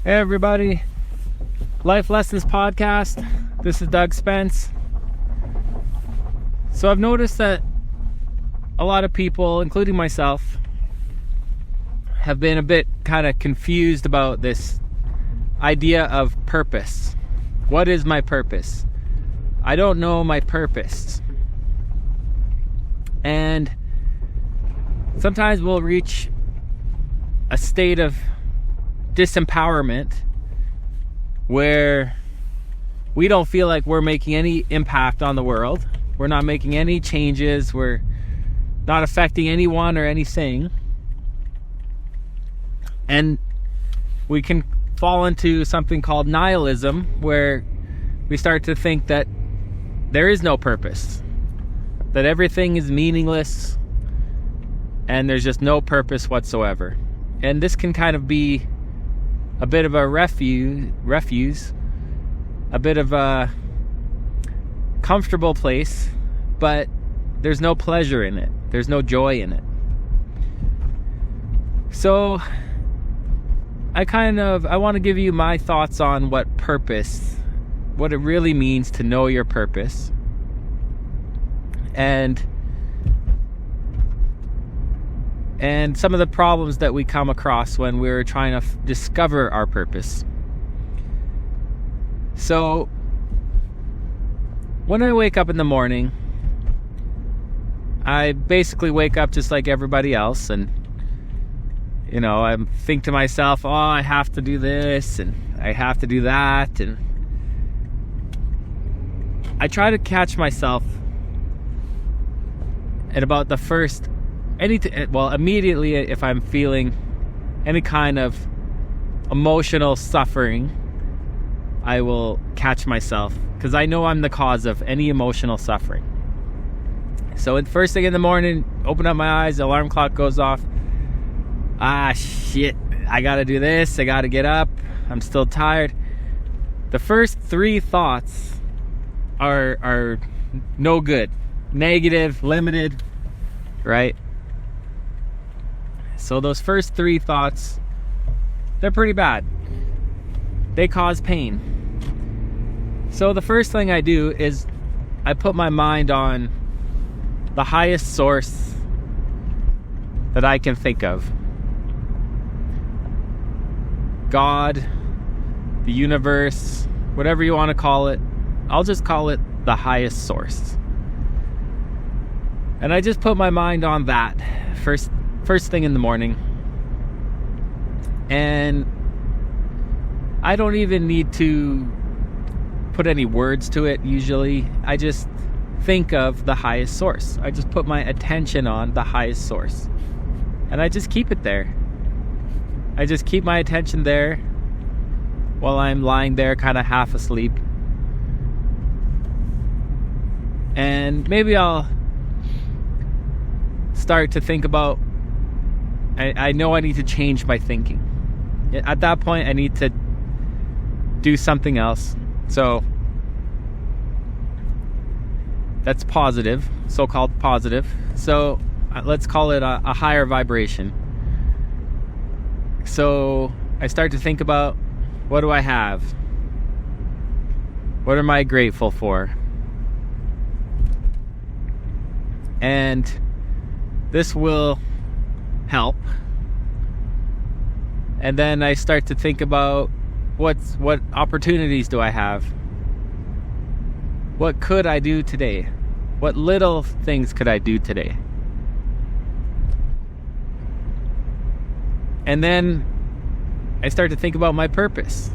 Hey everybody, Life Lessons Podcast. This is Doug Spence. So I've noticed that a lot of people, including myself, have been a bit kind of confused about this idea of purpose. What is my purpose? I don't know my purpose. And sometimes we'll reach a state of disempowerment where we don't feel like we're making any impact on the world. We're not making any changes. We're not affecting anyone or anything. And we can fall into something called nihilism, where we start to think that there is no purpose, that everything is meaningless, and there's just no purpose whatsoever. And this can kind of be a bit of a refuge, a bit of a comfortable place, but there's no pleasure in it. There's no joy in it. So I want to give you my thoughts on what it really means to know your purpose, and some of the problems that we come across when we're trying to discover our purpose. So when I wake up in the morning, I basically wake up just like everybody else, and I think to myself, I have to do this and I have to do that, and I try to catch myself at about the first immediately if I'm feeling any kind of emotional suffering, I will catch myself, because I know I'm the cause of any emotional suffering. So the first thing in the morning, open up my eyes, the alarm clock goes off. Shit, I gotta do this, I gotta get up, I'm still tired. The first three thoughts are no good, negative, limited, right? So those first three thoughts, they're pretty bad. They cause pain. So the first thing I do is I put my mind on the highest source that I can think of. God, the universe, whatever you want to call it. I'll just call it the highest source. And I just put my mind on that first thing in the morning. And I don't even need to put any words to it usually. I just think of the highest source. I just put my attention on the highest source. And I just keep it there. I just keep my attention there while I'm lying there kind of half asleep. And maybe I'll start to think about, I know I need to change my thinking. At that point, I need to do something else. So that's positive, so-called positive. So let's call it a higher vibration. So I start to think about, what do I have? What am I grateful for? And this will help. And then I start to think about what opportunities do I have? What could I do today? What little things could I do today? And then I start to think about my purpose.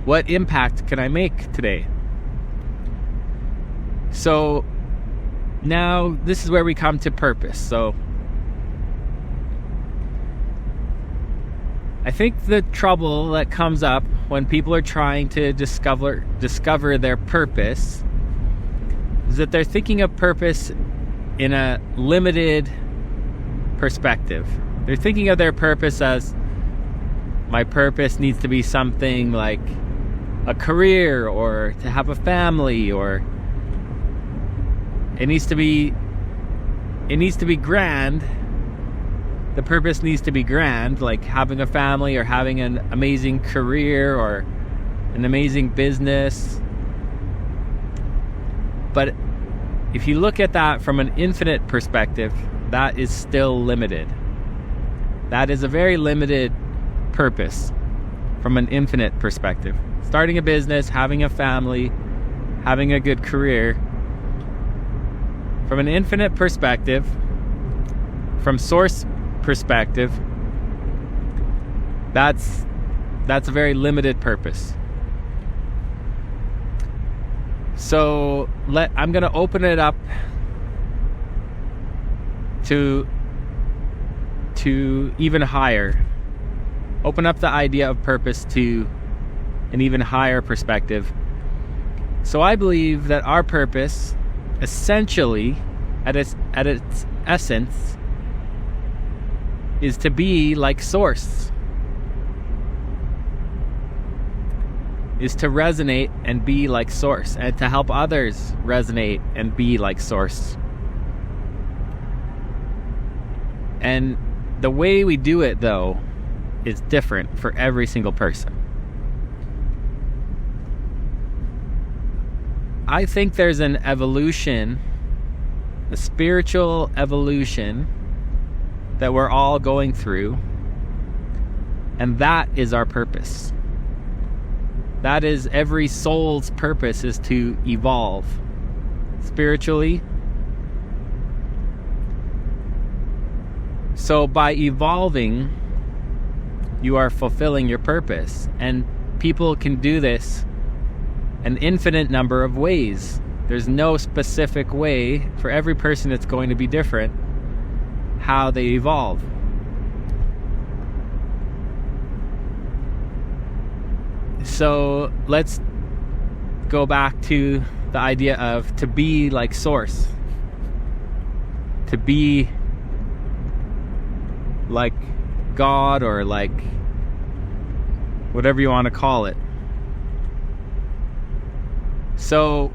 What impact can I make today? So now this is where we come to purpose. So I think the trouble that comes up when people are trying to discover their purpose is that they're thinking of purpose in a limited perspective. They're thinking of their purpose as, my purpose needs to be something like a career, or to have a family, or it needs to be grand, the purpose needs to be grand, like having a family or having an amazing career or an amazing business. But if you look at that from an infinite perspective, that is still limited. That is a very limited purpose from an infinite perspective. Starting a business, having a family, having a good career. From an infinite perspective, from source perspective, that's a very limited purpose. So I'm going to open it up to even higher. Open up the idea of purpose to an even higher perspective. So I believe that our purpose, essentially, at its essence, is to be like Source. Is to resonate and be like Source, and to help others resonate and be like Source. And the way we do it, though, is different for every single person. I think there's an evolution, a spiritual evolution that we're all going through, and that is our purpose. That is every soul's purpose, is to evolve spiritually. So by evolving, you are fulfilling your purpose. And people can do this an infinite number of ways. There's no specific way. For every person, it's going to be different how they evolve. So let's go back to the idea of to be like Source. To be like God, or like whatever you want to call it. So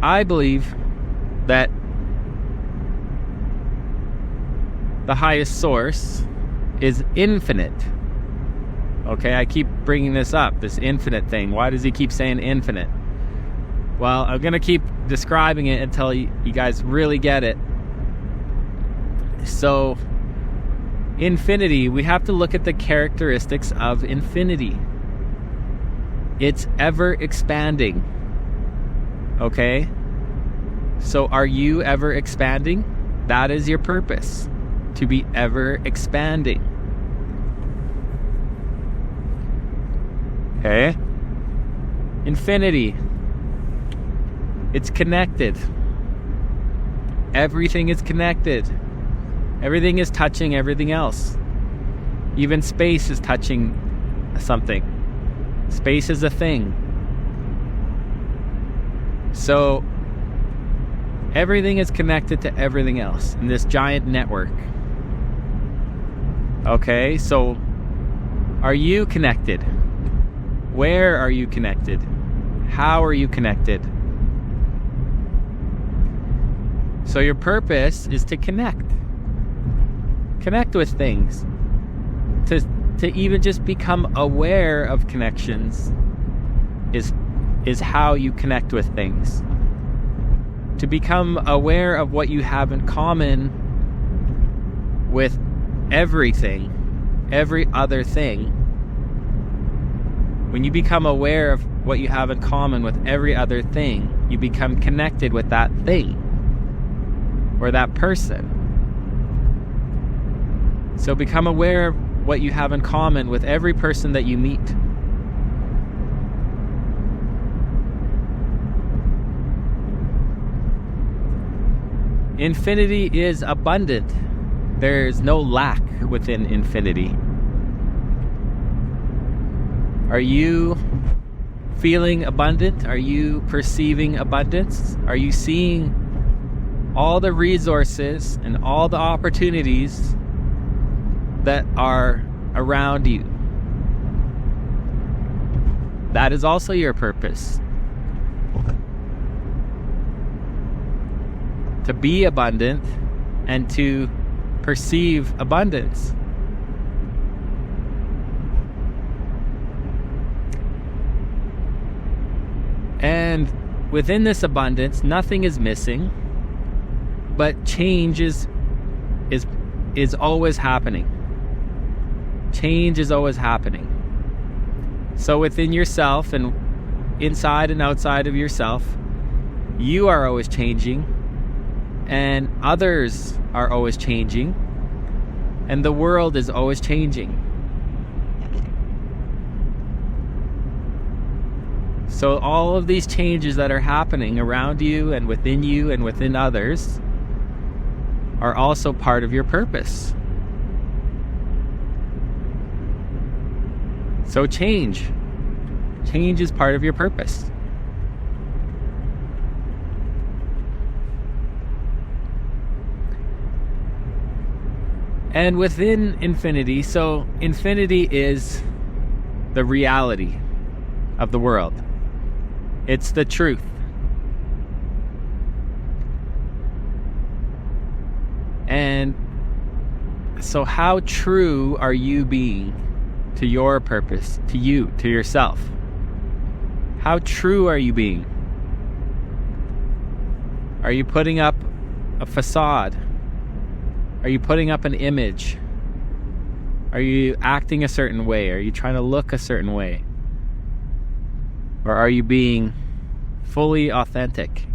I believe that the highest source is infinite. Okay, I keep bringing this up, this infinite thing. Why does he keep saying infinite? Well, I'm going to keep describing it until you guys really get it. So, infinity, we have to look at the characteristics of infinity. It's ever expanding. Okay? So, are you ever expanding? That is your purpose, to be ever expanding. Okay? Infinity. It's connected. Everything is connected. Everything is touching everything else. Even space is touching something. Space is a thing. So, everything is connected to everything else in this giant network. Okay, so are you connected? Where are you connected? How are you connected? So your purpose is to connect. Connect with things. To even just become aware of connections is how you connect with things. To become aware of what you have in common with everything, every other thing. When you become aware of what you have in common with every other thing, you become connected with that thing or that person. So become aware of what you have in common with every person that you meet. Infinity is abundant. There's no lack within infinity. Are you feeling abundant? Are you perceiving abundance? Are you seeing all the resources and all the opportunities that are around you? That is also your purpose. To be abundant and to perceive abundance. And within this abundance, nothing is missing, but change is always happening. Change is always happening. So within yourself and inside and outside of yourself, you are always changing, and others are always changing, and the world is always changing. So all of these changes that are happening around you and within others are also part of your purpose. So change is part of your purpose. And within infinity, so infinity is the reality of the world. It's the truth. And so how true are you being to your purpose, to you, to yourself? How true are you being? Are you putting up a facade? Are you putting up an image? Are you acting a certain way? Are you trying to look a certain way? Or are you being fully authentic?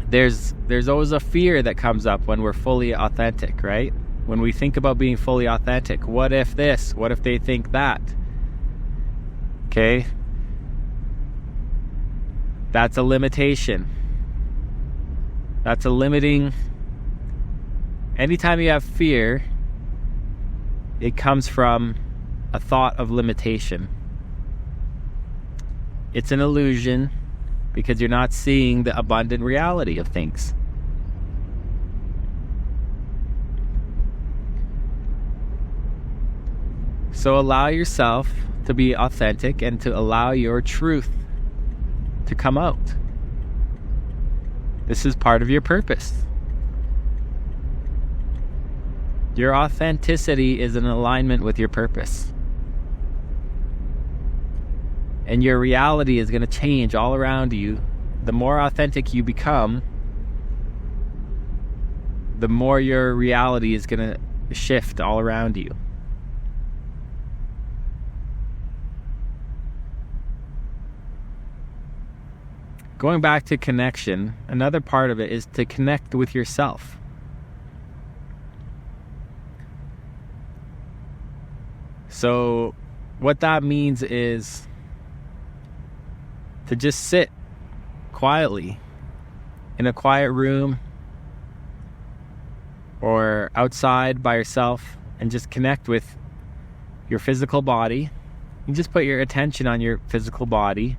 There's always a fear that comes up when we're fully authentic, right? When we think about being fully authentic, what if this? What if they think that? Okay? That's a limitation. That's a limiting. Anytime you have fear, it comes from a thought of limitation. It's an illusion because you're not seeing the abundant reality of things. So allow yourself to be authentic and to allow your truth to come out. This is part of your purpose. Your authenticity is in alignment with your purpose. And your reality is going to change all around you. The more authentic you become, the more your reality is going to shift all around you. Going back to connection, another part of it is to connect with yourself. So what that means is to just sit quietly in a quiet room or outside by yourself and just connect with your physical body. You just put your attention on your physical body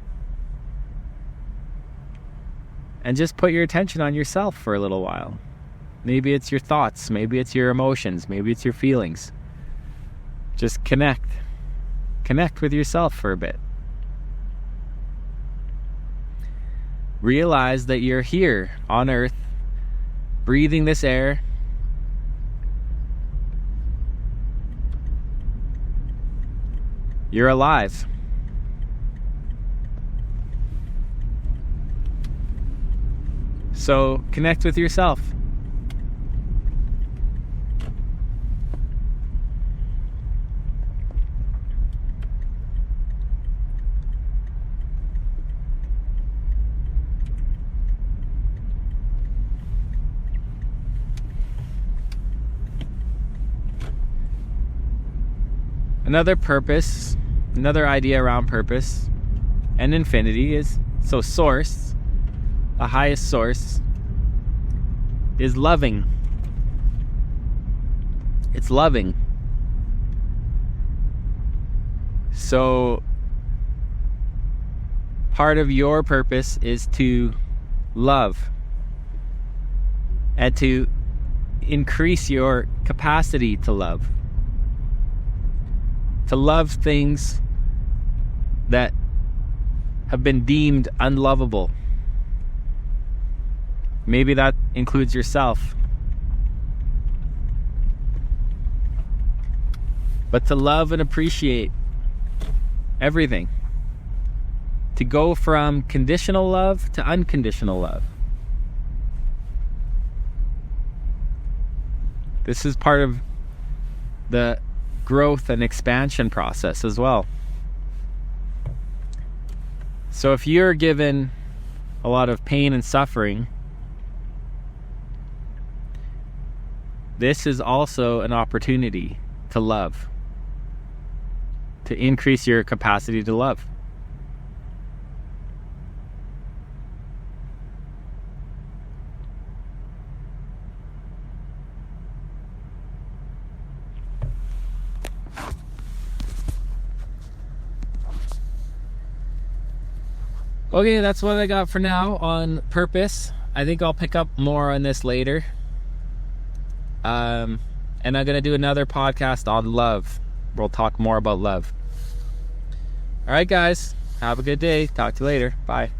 and just put your attention on yourself for a little while. Maybe it's your thoughts, maybe it's your emotions, maybe it's your feelings. Just connect with yourself for a bit. Realize that you're here on earth, breathing this air. You're alive. So connect with yourself. Another idea around purpose and infinity is, so source, the highest source, is loving. It's loving. So part of your purpose is to love and to increase your capacity to love. To love things that have been deemed unlovable. Maybe that includes yourself. But to love and appreciate everything. To go from conditional love to unconditional love. This is part of the growth and expansion process as well. So if you're given a lot of pain and suffering, this is also an opportunity to love, to increase your capacity to love. Okay, that's what I got for now on purpose. I think I'll pick up more on this later. And I'm going to do another podcast on love. We'll talk more about love. All right, guys. Have a good day. Talk to you later. Bye.